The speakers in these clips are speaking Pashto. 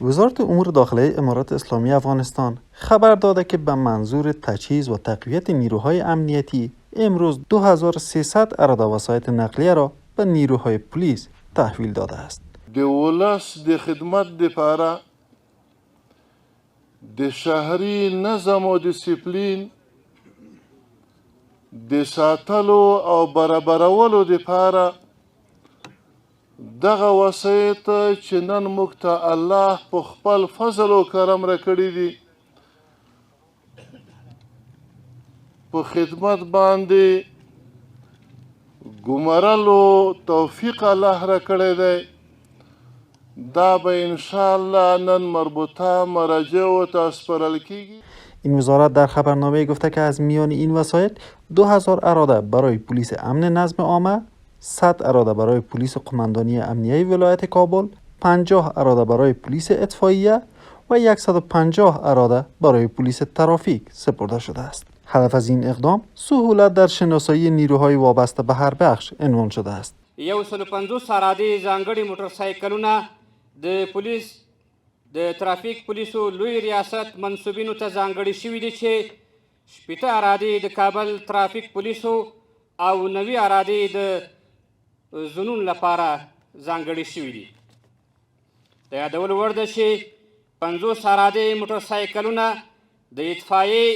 وزارت امور داخلی امارات اسلامی افغانستان خبر داده که به منظور تجهیز و تقویت نیروهای امنیتی امروز 2300 اراده وسایط نقلیه را به نیروهای پلیس تحویل داده است. د ولس د خدمت لپاره د شهري نظم و دیسپلین د ساتلو او برابرولو لپاره دغه وسایط چې نن موږ ته الله په خپل فضل و کرم راکړي دي په خدمت باندې ګمارلو توفیق الله راکړی دی. دا به انشاءالله نن مربوطه مراجعو ته سپارل کیږي. این وزارت در خبرنامه گفته که از میان این وسایط 2000 اراده برای پلیس امن نظم عامه، 100 اراده برای پلیس قماندانی امنیه ولایت کابل، 50 اراده برای پلیس اطفائیه و 150 اراده برای پلیس ترافیک سپرده شده است. هدف از این اقدام سهولت در شناسایی نیروهای وابسته به هر بخش عنوان شده است. 150 اراده ځانګړي موټرسایکلونه د پولیس د ترافیک پولیسو لوی ریاست منصوبینو ته ځانګړي شوي دي چې 80 اراده د کابل ترافیک پولیسو او 90 اراده د زنون لپاره ځانګړي شوي دي. د یادولو وړ ده چې 50 اراده موټرسایکلونه د اطفائیې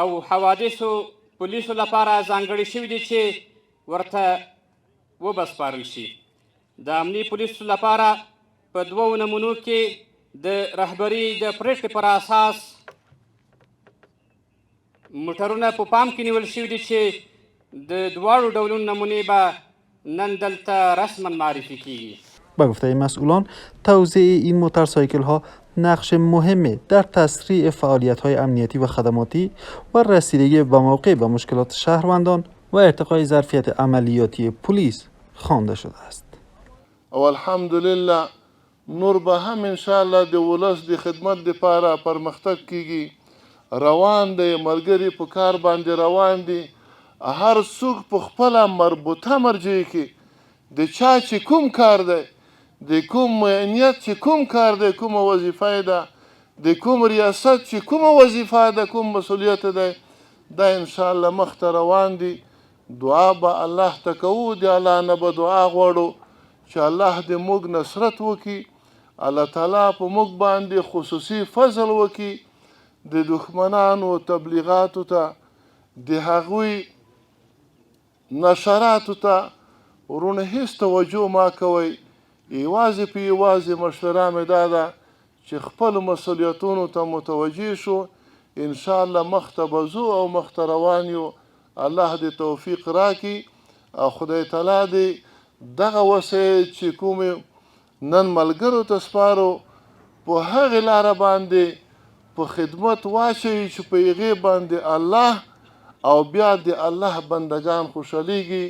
او حوادثو پولیسو لپاره ځانګړي شوي دي چې ورته وبسپارل شي. د امني پولیسو لپاره په 2 نمونو کې د رهبري د پریکړې پر اساس موټرونه په پام کې نیول شوي دي چې د دواړو ډولونو نمونې به نن دلته رسما معرفی کیږي. به گفته مسئولان توزیع این موتورسایکل ها نقش مهمی در تسریع فعالیت های امنیتی و خدماتی و رسیدگی به موقع به مشکلات شهروندان و ارتقای ظرفیت عملیاتی پلیس خوانده شده است. او الحمدلله نور به هم انشاءالله د ولس د خدمت لپاره پرمختګ کیږي. روان دی ملګري په کار باندې روان دي. هر څوک په خپله مربوطه مرجع کې د چا چې کوم کار دی، د کوم معینیت چې کوم کار دی، کومه وظیفه ده، د کوم ریاست چې کومه وظیفه ده، کوم مسؤلیت دی، دا انشاءالله مخته روان دي. دعا به الله ته کوو، د الله نه به دعا غواړو چې الله دې موږ نصرت وکړي، الله تعالی په موږ باندې خصوصي فضل وکړي. د دښمنانو تبلیغاتو ته، د هغوی نشراتو ته ورونه هیڅ توجه ما کوئ. یوازې په یوازې مشوره مې دا ده چې خپلو مسؤلیتونو ته متوجه شو. انشاءالله مخته به ځو او مخته روان یو. الله دې توفیق راکړي او خدای تعالی دې دغه وسایط چې کومې نن ملګرو ته سپارو په هغې لاره باندې په خدمت واچوي چې په هغې باندې الله او بیا د الله بندگان خوشحالیږي.